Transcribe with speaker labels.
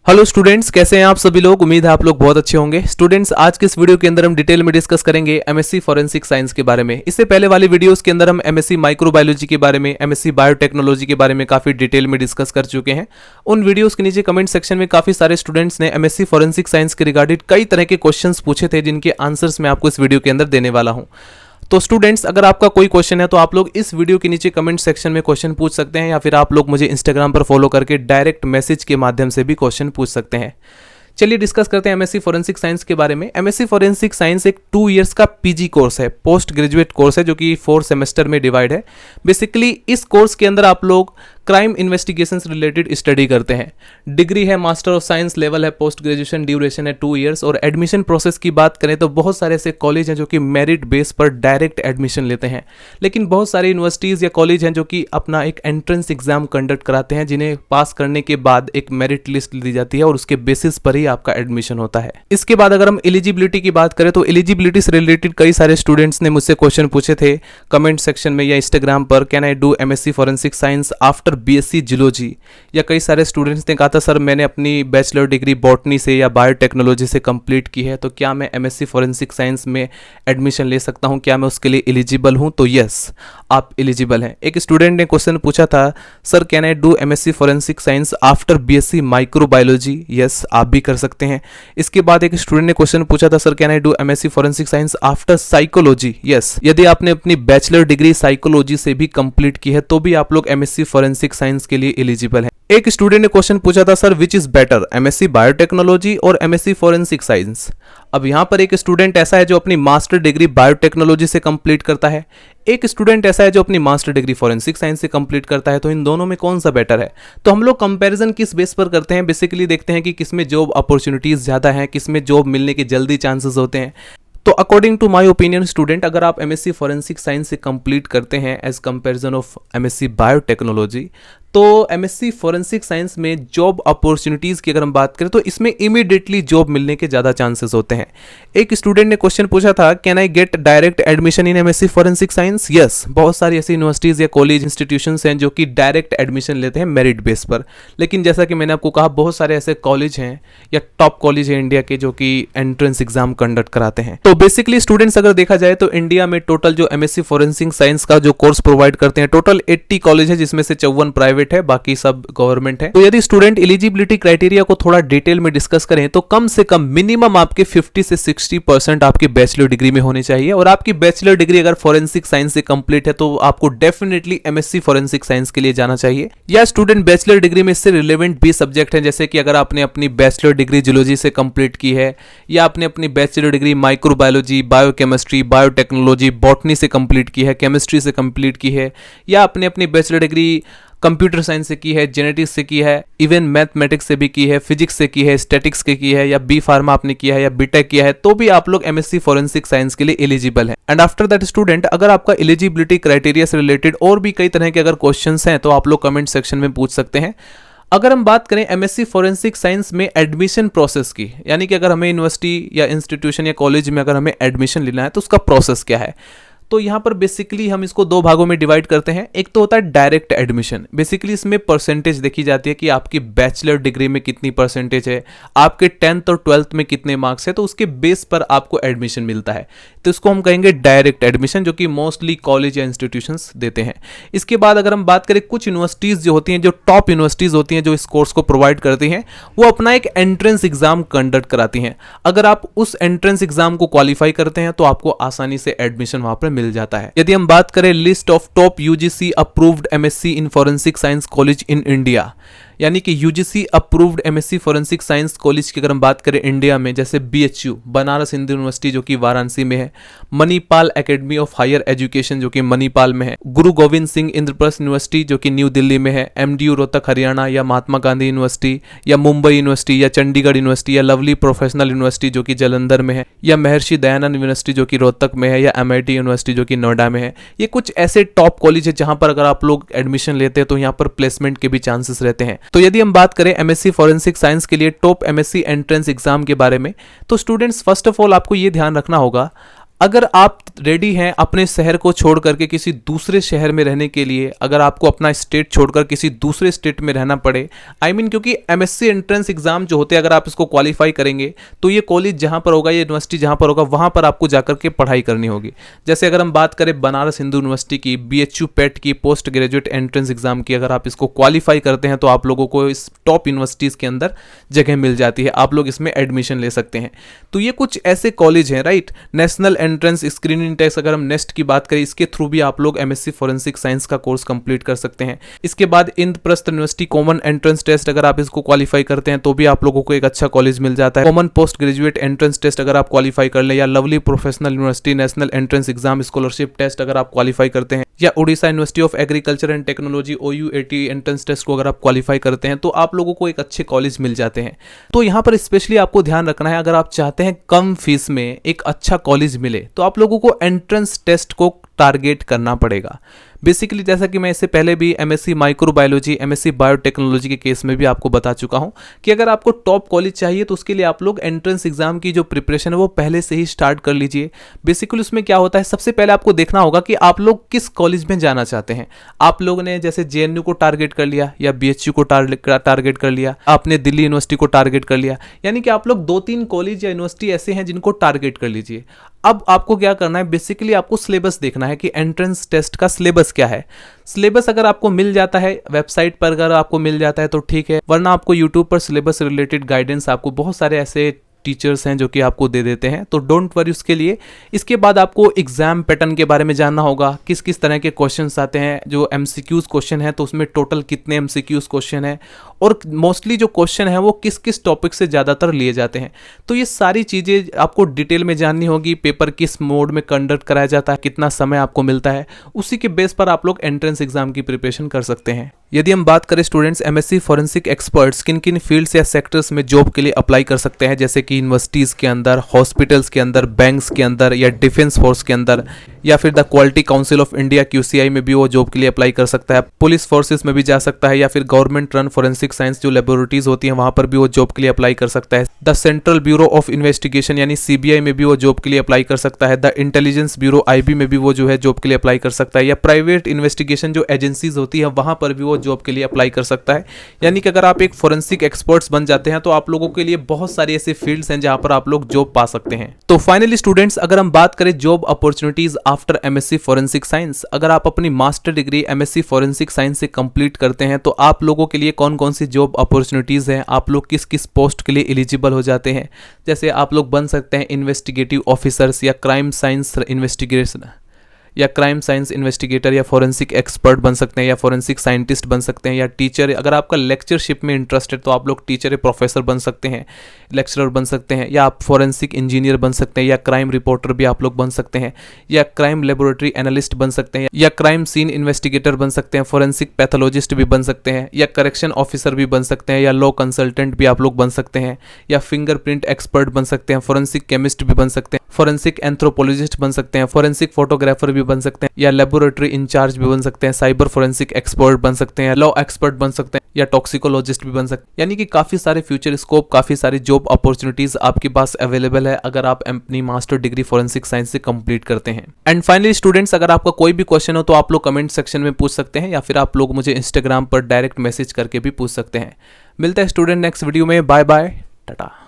Speaker 1: Hello students, कैसे हैं आप सभी लोग। उम्मीद है आप लोग बहुत अच्छे होंगे। स्टूडेंट्स, आज के इस वीडियो के अंदर हम डिटेल में डिस्कस करेंगे एमएससी फॉरेंसिक साइंस के बारे में। इससे पहले वाली वीडियोस के अंदर हम एमएससी माइक्रोबायोलॉजी के बारे में, एमएससी बायोटेक्नोलॉजी के बारे में काफी डिटेल में डिस्कस कर चुके हैं। उन वीडियोस के नीचे कमेंट सेक्शन में काफी सारे स्टूडेंट्स ने एमएससी फॉरेंसिक साइंस के रिगार्डेड कई तरह के क्वेश्चन पूछे थे, जिनके आंसर्स मैं आपको इस वीडियो के अंदर देने वाला हूँ। तो स्टूडेंट्स, अगर आपका कोई क्वेश्चन है तो आप लोग इस वीडियो के नीचे कमेंट सेक्शन में क्वेश्चन पूछ सकते हैं, या फिर आप लोग मुझे इंस्टाग्राम पर फॉलो करके डायरेक्ट मैसेज के माध्यम से भी क्वेश्चन पूछ सकते हैं। चलिए डिस्कस करते हैं एमएससी फॉरेंसिक साइंस के बारे में। एमएससी फॉरेंसिक साइंस एक 2 इयर्स का पीजी कोर्स है, पोस्ट ग्रेजुएट कोर्स है, जो कि 4 सेमेस्टर में डिवाइड है। बेसिकली इस कोर्स के अंदर आप लोग क्राइम इन्वेस्टिगेशन से रिलेटेड स्टडी करते हैं। डिग्री है मास्टर ऑफ साइंस लेवल है, पोस्ट ग्रेजुएशन ड्यूरेशन है 2 इयर्स। और एडमिशन प्रोसेस की बात करें तो बहुत सारे ऐसे कॉलेज हैं जो कि मेरिट बेस पर डायरेक्ट एडमिशन लेते हैं, लेकिन बहुत सारे यूनिवर्सिटीज़ या कॉलेज हैं जो कि अपना एक एंट्रेंस एग्जाम कंडक्ट कराते हैं, जिन्हें पास करने के बाद एक मेरिट लिस्ट दी जाती है और उसके बेसिस पर ही आपका एडमिशन होता है। इसके बाद अगर हम एलिजिबिलिटी की बात करें तो एलिजिबिलिटी से रिलेटेड कई सारे स्टूडेंट्स ने मुझसे क्वेश्चन पूछे थे कमेंट सेक्शन में या इंस्टाग्राम पर, can I do MSc forensic science after BSc zoology. या कई सारे स्टूडेंट्स ने कहा था सर मैंने अपनी बैचलर डिग्री बॉटनी से या बायोटेक्नोलॉजी से कंप्लीट की है, तो क्या मैं एमएससी फॉरेंसिक साइंस में एडमिशन ले सकता हूं, क्या मैं उसके लिए एलिजिबल हूं? तो यस, आप एलिजिबल हैं। एक स्टूडेंट ने क्वेश्चन पूछा था sir can I do MSc forensic science after BSc microbiology. Yes, आप भी कर सकते हैं। इसके बाद एक स्टूडेंट ने क्वेश्चन पूछा था sir can I do MSc forensic science after psychology. Yes, यदि आपने अपनी बैचलर डिग्री साइकोलॉजी से भी कंप्लीट की है तो भी आप लोग एमएससी फॉरेंसिक साइंस के लिए एलिजिबल है। एक स्टूडेंट ने क्वेश्चन पूछा था sir which is better, MSc biotechnology और एमएससी फॉरेंसिक साइंस। अब यहां पर एक स्टूडेंट ऐसा है जो अपनी मास्टर डिग्री बायोटेक्नोलॉजी से कंप्लीट करता है, एक स्टूडेंट ऐसा है जो अपनी मास्टर डिग्री फॉरेंसिक साइंस से कंप्लीट करता है। तो इन दोनों में कौन सा बेटर है? तो हम लोग कंपैरिजन किस बेस पर करते हैं? बेसिकली देखते हैं कि किसमें जॉब अपॉर्चुनिटीज ज्यादा हैं, किसमें जॉब मिलने के जल्दी चांसेस होते हैं। तो according to my opinion student, अगर आप एमएससी फॉरेंसिक साइंस से कंप्लीट करते हैं as comparison of MSc biotechnology, तो एमएससी फॉरेंसिक साइंस में जॉब अपॉर्चुनिटीज़ की अगर हम बात करें तो इसमें इमीडिएटली जॉब मिलने के ज़्यादा चांसेस होते हैं। एक स्टूडेंट ने क्वेश्चन पूछा था can I get direct admission in MSc forensic science. Yes, बहुत सारी ऐसी यूनिवर्सिटीज़ या कॉलेज इंस्टीट्यूशंस हैं जो कि डायरेक्ट एडमिशन लेते हैं मेरिट बेस पर, लेकिन जैसा कि मैंने आपको कहा बहुत सारे ऐसे कॉलेज हैं या टॉप कॉलेज हैं इंडिया के जो कि एंट्रेंस एग्जाम कंडक्ट कराते हैं। तो बेसिकली स्टूडेंट्स अगर देखा जाए तो इंडिया में टोटल जो एमएससी फॉरेंसिक साइंस का जो कोर्स प्रोवाइड करते हैं टोटल 80 कॉलेज है, जिसमें से 54 प्राइवेट है, बाकी सब गवर्नमेंट है। तो यदि स्टूडेंट एलिजिबिलिटी क्राइटेरिया को थोड़ा डिटेल में डिस्कस करें तो कम से कम मिनिमम आपके 50 से 60% आपकी बैचलर डिग्री में होनी चाहिए, और आपकी बैचलर डिग्री अगर फॉरेंसिक साइंस से कंप्लीट है तो आपको डेफिनेटली एमएससी फॉरेंसिक साइंस के लिए जाना चाहिए। या स्टूडेंट बैचलर डिग्री में इससे रिलेवेंट भी सब्जेक्ट है, जैसे कि अगर आपने अपनी बैचलर डिग्री जूलॉजी से कंप्लीट की है, या आपने अपनी bachelor degree microbiology, biochemistry, biotechnology, botany से कंप्लीट की है, केमिस्ट्री से कंप्लीट की है, या आपने अपनी बैचलर डिग्री कंप्यूटर साइंस से की है, जेनेटिक्स से की है, इवन मैथमेटिक्स से भी की है, फिजिक्स से की है, स्टैटिक्स के की है, या बी फार्मा आपने किया है या बीटेक किया है, तो भी आप लोग एमएससी फॉरेंसिक साइंस के लिए एलिजिबल है। एंड आफ्टर दैट स्टूडेंट, अगर आपका एलिजिबिलिटी क्राइटेरिया से रिलेटेड और भी कई तरह के अगर क्वेश्चंस हैं तो आप लोग कमेंट सेक्शन में पूछ सकते हैं। अगर हम बात करें एमएससी फॉरेंसिक साइंस में एडमिशन प्रोसेस की, यानी कि अगर हमें यूनिवर्सिटी या इंस्टीट्यूशन या कॉलेज में अगर हमें एडमिशन लेना है तो उसका प्रोसेस क्या है, तो यहाँ पर बेसिकली हम इसको 2 भागों में डिवाइड करते हैं। एक तो होता है डायरेक्ट एडमिशन। बेसिकली इसमें परसेंटेज देखी जाती है कि आपकी बैचलर डिग्री में कितनी परसेंटेज है, आपके 10th और 12th में कितने मार्क्स है, तो उसके बेस पर आपको एडमिशन मिलता है। तो इसको हम कहेंगे डायरेक्ट एडमिशन, जो कि मोस्टली कॉलेज या इंस्टीट्यूशंस देते हैं। इसके बाद अगर हम बात करें कुछ यूनिवर्सिटीज़ जो होती हैं, जो टॉप यूनिवर्सिटीज़ होती हैं जो इस कोर्स को प्रोवाइड करती हैं, वो अपना एक एंट्रेंस एग्जाम कंडक्ट कराती हैं। अगर आप उस एंट्रेंस एग्जाम को क्वालिफाई करते हैं तो आपको आसानी से एडमिशन वहाँ पर मिल जाता है। यदि हम बात करें list of top UGC approved MSc in forensic science college in India, यानी कि UGC approved MSc forensic science college की अगर हम बात करें इंडिया में, जैसे बीएचयू बनारस हिंदू यूनिवर्सिटी जो कि वाराणसी में है, Manipal Academy of Higher Education जो कि मणिपाल में है, गुरु गोविंद सिंह इंद्रप्रस्थ यूनिवर्सिटी जो कि न्यू दिल्ली में है, एमडीयू रोहतक हरियाणा, या महात्मा गांधी यूनिवर्सिटी, या मुंबई यूनिवर्सिटी, या चंडीगढ़ यूनिवर्सिटी, या लवली प्रोफेशनल यूनिवर्सिटी जो कि जालंधर में है, या महर्षि दयानंद यूनिवर्सिटी जो कि रोहतक में है, या एमआईटी यूनिवर्सिटी जो कि नोएडा में है। ये कुछ ऐसे टॉप कॉलेज है जहां पर अगर आप लोग एडमिशन लेते हैं तो यहाँ पर प्लेसमेंट के भी चांसेस रहते हैं। तो यदि हम बात करें एमएससी फॉरेंसिक साइंस के लिए टॉप एमएससी एंट्रेंस एग्जाम के बारे में, तो स्टूडेंट्स फर्स्ट ऑफ ऑल आपको ये ध्यान रखना होगा, अगर आप रेडी हैं अपने शहर को छोड़ करके किसी दूसरे शहर में रहने के लिए, अगर आपको अपना स्टेट छोड़कर किसी दूसरे स्टेट में रहना पड़े, क्योंकि एमएससी एंट्रेंस एग्जाम जो होते हैं अगर आप इसको क्वालिफाई करेंगे तो ये कॉलेज जहां पर होगा, ये यूनिवर्सिटी जहां पर होगा, वहां पर आपको जाकर के पढ़ाई करनी होगी। जैसे अगर हम बात करें बनारस हिंदू यूनिवर्सिटी की, BHU पेट की, पोस्ट ग्रेजुएट एंट्रेंस एग्जाम की, अगर आप इसको क्वालिफाई करते हैं तो आप लोगों को इस टॉप यूनिवर्सिटीज़ के अंदर जगह मिल जाती है, आप लोग इसमें एडमिशन ले सकते हैं। तो ये कुछ ऐसे कॉलेज हैं, right. National Entrance Screening Test अगर हम नेस्ट की बात करें, इसके थ्रू भी आप लोग एमएससी फॉरेंसिक साइंस का कोर्स कंप्लीट कर सकते हैं। इसके बाद Indraprastha University Common Entrance Test अगर आप इसको क्वालिफाई करते हैं तो भी आप लोगों को एक अच्छा कॉलेज मिल जाता है। Common Post Graduate Entrance Test अगर आप क्वालिफाई कर लें, या Lovely Professional University National Entrance Exam Scholarship Test अगर आप क्वालिफाई करते हैं, या Orissa University of Agriculture and Technology OUAT entrance test को अगर आप क्वालिफाई करते हैं तो आप लोगों को एक अच्छे कॉलेज मिल जाते हैं। तो यहाँ पर स्पेशली आपको ध्यान रखना है, अगर आप चाहते हैं कम फीस में एक अच्छा कॉलेज मिले तो आप लोगों को एंट्रेंस टेस्ट को टारगेट करना पड़ेगा। बेसिकली जैसा कि मैं इससे पहले भी एमएससी माइक्रोबायोलॉजी, एमएससी बायोटेक्नोलॉजी के केस में भी आपको बता चुका हूं कि अगर आपको टॉप कॉलेज चाहिए तो उसके लिए आप लोग एंट्रेंस एग्जाम की जो प्रिपरेशन है वो पहले से ही स्टार्ट कर लीजिए। बेसिकली उसमें क्या होता है, सबसे पहले आपको देखना होगा कि आप लोग किस कॉलेज में जाना चाहते हैं। आप लोगों ने जैसे JNU को टारगेट कर लिया, या BHU को टारगेट कर लिया, आपने दिल्ली यूनिवर्सिटी को टारगेट कर लिया, यानी कि आप लोग 2-3 कॉलेज या यूनिवर्सिटी ऐसे हैं जिनको टारगेट कर लीजिए। अब आपको क्या करना है, बेसिकली आपको सिलेबस देखना है कि एंट्रेंस टेस्ट का सिलेबस क्या है। सिलेबस अगर आपको मिल जाता है वेबसाइट पर, अगर आपको मिल जाता है तो ठीक है, वरना आपको यूट्यूब पर सिलेबस रिलेटेड गाइडेंस आपको बहुत सारे ऐसे टीचर्स हैं जो कि आपको दे देते हैं, तो डोंट वरी उसके लिए। इसके बाद आपको एग्जाम पैटर्न के बारे में जानना होगा, किस किस तरह के क्वेश्चंस आते हैं। जो MCQs क्वेश्चन है तो उसमें टोटल कितने MCQs क्वेश्चन है, और मोस्टली जो क्वेश्चन है वो किस किस टॉपिक से ज़्यादातर लिए जाते हैं। तो ये सारी चीज़ें आपको डिटेल में जाननी होगी। पेपर किस मोड में कंडक्ट कराया जाता है, कितना समय आपको मिलता है, उसी के बेस पर आप लोग एंट्रेंस एग्जाम की प्रिपरेशन कर सकते हैं। यदि हम बात करें स्टूडेंट्स, एमएससी फॉरेंसिक एक्सपर्ट्स किन किन फील्ड्स या सेक्टर्स में जॉब के लिए अप्लाई कर सकते हैं, जैसे कि यूनिवर्सिटीज़ के अंदर, हॉस्पिटल्स के अंदर, बैंक्स के अंदर, या डिफेंस फोर्स के अंदर, या फिर the quality council of India QCI में भी वो जॉब के लिए अप्लाई कर सकता है। पुलिस फोर्सेस में भी जा सकता है, या फिर गवर्नमेंट रन फॉरेंसिक साइंस जो लेबोरेटरीज होती हैं वहाँ पर भी वो जॉब के लिए अप्लाई कर सकता है। The central bureau of investigation यानी CBI में भी वो जॉब के लिए अप्लाई कर सकता है। द इंटेलिजेंस ब्यूरो IB में भी वो जो है जॉब के लिए अप्लाई कर सकता है, या प्राइवेट इन्वेस्टिगेशन जो एजेंसीज होती है वहाँ पर भी वो जॉब के लिए अप्लाई कर सकता है। यानी कि अगर आप एक फॉरेंसिक एक्सपर्ट्स बन जाते हैं तो आप लोगों के लिए बहुत सारे ऐसे फील्ड्स हैं जहां पर आप लोग जॉब पा सकते हैं। तो फाइनली स्टूडेंट्स, अगर हम बात करें job opportunities after MSc forensic science, अगर आप अपनी master degree MSc forensic science से कंप्लीट करते हैं तो आप लोगों के लिए कौन कौन सी जॉब अपॉर्चुनिटीज हैं, आप लोग किस किस पोस्ट के लिए एलिजिबल हो जाते हैं। जैसे आप लोग बन सकते हैं इन्वेस्टिगेटिव ऑफिसर्स, या क्राइम साइंस इन्वेस्टिगेशन, या क्राइम साइंस इन्वेस्टिगेटर, या फॉरेंसिक एक्सपर्ट बन सकते हैं, या फॉरेंसिक साइंटिस्ट बन सकते हैं, या टीचर। अगर आपका लेक्चरशिप में इंटरेस्ट है तो आप लोग टीचर या प्रोफेसर बन सकते हैं, लेक्चरर बन सकते हैं, या आप फॉरेंसिक इंजीनियर बन सकते हैं, या क्राइम रिपोर्टर भी आप लोग बन सकते हैं, या क्राइम लेबोरेटरी एनालिस्ट बन सकते हैं, या क्राइम सीन इन्वेस्टिगेटर बन सकते हैं, फॉरेंसिक पैथोलॉजिस्ट भी बन सकते हैं, या करेक्शन ऑफिसर भी बन सकते हैं, या लॉ कंसल्टेंट भी आप लोग बन सकते हैं, या फिंगरप्रिंट एक्सपर्ट बन सकते हैं, फॉरेंसिक केमिस्ट भी बन सकते हैं, फॉरेंसिक एंथ्रोपोलॉजिस्ट बन सकते हैं, फॉरेंसिक फोटोग्राफर भी बन सकते हैं, या लेबोरेटरी इंचार्ज भी बन सकते हैं, साइबर फॉरेंसिक एक्सपर्ट बन सकते हैं, लॉ एक्सपर्ट बन सकते हैं, या टॉक्सिकोलॉजिस्ट भी बन सकते हैं। यानी कि काफी सारे फ्यूचर स्कोप, काफी सारी जॉब अपॉर्चुनिटीज आपके पास अवेलेबल है अगर आप अपनी मास्टर डिग्री फॉरेंसिक साइंस से कंप्लीट करते हैं। एंड फाइनली स्टूडेंट्स, अगर आपका कोई भी क्वेश्चन हो तो आप लोग कमेंट सेक्शन में पूछ सकते हैं, या फिर आप लोग मुझे इंस्टाग्राम पर डायरेक्ट मैसेज करके भी पूछ सकते हैं। मिलते हैं स्टूडेंट नेक्स्ट वीडियो में। Bye bye, Tata.